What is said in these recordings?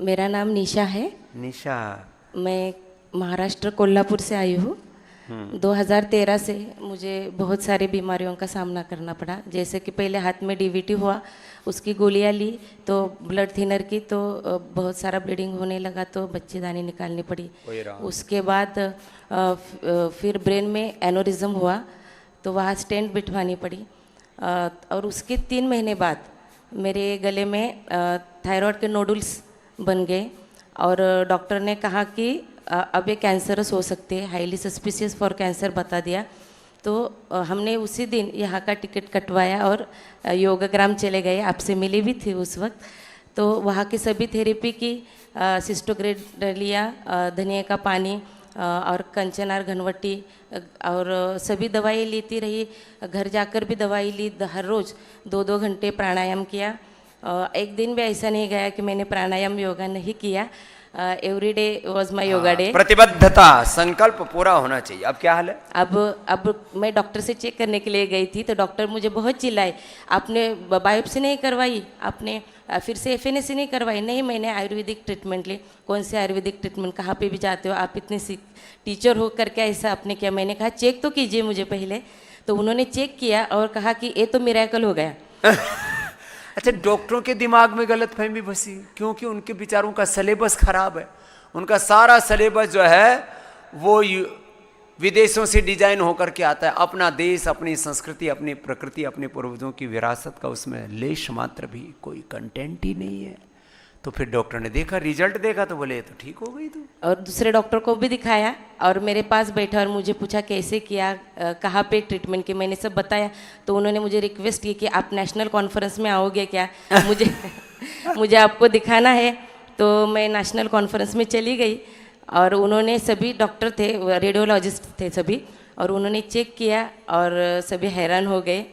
मेरा नाम निशा है। निशा, मैं महाराष्ट्र कोल्हापुर से आई हूँ। 2013 से मुझे बहुत सारी बीमारियों का सामना करना पड़ा। जैसे कि पहले हाथ में डीवीटी हुआ, उसकी गोलियां ली तो ब्लड थिनर की, तो बहुत सारा ब्लीडिंग होने लगा, तो बच्चेदानी निकालनी पड़ी। उसके बाद फिर ब्रेन में एनोरिज्म हुआ तो वहाँ स्टेंट बिठवानी पड़ी। और उसके 3 महीने बाद मेरे गले में थायराइड के नोडुल्स बन गए और डॉक्टर ने कहा कि अब ये कैंसरस हो सकते हैं, हाईली सस्पिशियस फॉर कैंसर बता दिया। तो हमने उसी दिन यहाँ का टिकट कटवाया और योगाग्राम चले गए। आपसे मिली भी थी उस वक्त। तो वहाँ की सभी थेरेपी की, सिस्टोग्रेडलिया, धनिया का पानी और कंचनार घनवटी और सभी दवाई लेती रही। घर जाकर भी दवाई ली, हर रोज़ 2-2 घंटे प्राणायाम किया। एक दिन भी ऐसा नहीं गया कि मैंने प्राणायाम योगा नहीं किया। Every day was my yoga day. प्रतिबद्धता, संकल्प पूरा होना चाहिए। अब क्या हाल है? अब मैं डॉक्टर से चेक करने के लिए गई थी तो डॉक्टर मुझे बहुत चिल्लाए, आपने बायोप्सी नहीं करवाई, आपने फिर से एफएनएसी नहीं करवाई। नहीं, मैंने आयुर्वेदिक ट्रीटमेंट ली। कौन से आयुर्वेदिक ट्रीटमेंट, कहाँ पे भी जाते हो आप, इतने टीचर हो करके ऐसा आपने किया? मैंने कहा चेक तो कीजिए मुझे पहले। तो उन्होंने चेक किया और कहा कि ये तो मिरेकल हो गया। अच्छा, डॉक्टरों के दिमाग में गलतफहमी बसी क्योंकि उनके विचारों का सिलेबस खराब है। उनका सारा सिलेबस जो है वो विदेशों से डिजाइन होकर के आता है। अपना देश, अपनी संस्कृति, अपनी प्रकृति, अपने पूर्वजों की विरासत का उसमें लेश मात्र भी कोई कंटेंट ही नहीं है। तो फिर डॉक्टर ने देखा, रिजल्ट देखा तो बोले तो ठीक हो गई तू। और दूसरे डॉक्टर को भी दिखाया और मेरे पास बैठा और मुझे पूछा कैसे किया, कहाँ पे ट्रीटमेंट की, मैंने सब बताया। तो उन्होंने मुझे रिक्वेस्ट की कि आप नेशनल कॉन्फ्रेंस में आओगे क्या? मुझे आपको दिखाना है। तो मैं नेशनल कॉन्फ्रेंस में चली गई और उन्होंने, सभी डॉक्टर थे, रेडियोलॉजिस्ट थे सभी, और उन्होंने चेक किया और सभी हैरान हो गए।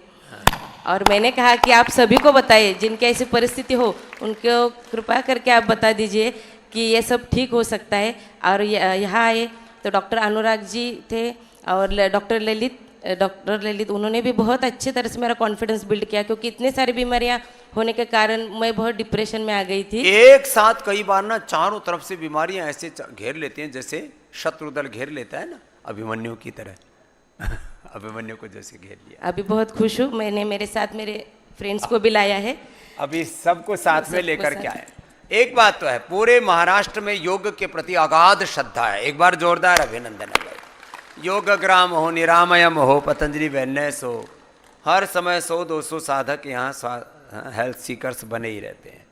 और मैंने कहा कि आप सभी को बताइए, जिनकी ऐसी परिस्थिति हो उनको कृपा करके आप बता दीजिए कि ये सब ठीक हो सकता है। और यहाँ आए तो डॉक्टर अनुराग जी थे और डॉक्टर ललित, उन्होंने भी बहुत अच्छे तरह से मेरा कॉन्फिडेंस बिल्ड किया, क्योंकि इतने सारी बीमारियां होने के कारण मैं बहुत डिप्रेशन में आ गई थी। एक साथ कई बार ना चारों तरफ से बीमारियां ऐसे घेर लेती हैं जैसे शत्रुदल घेर लेता है ना, अभिमन्यु की तरह। अभिमन्यु को जैसे घेर लिया। अभी बहुत खुश हूँ, मैंने मेरे साथ मेरे फ्रेंड्स को भी लाया है। अभी सबको साथ में लेकर के आए। एक बात तो है, पूरे महाराष्ट्र में योग के प्रति अगाध श्रद्धा है। एक बार जोरदार अभिनंदन है भाई। योगग्राम हो, निरामयम हो, पतंजलि वेलनेस हो, हर समय 100-200 साधक यहाँ हेल्थ सीकर्स बने ही रहते हैं।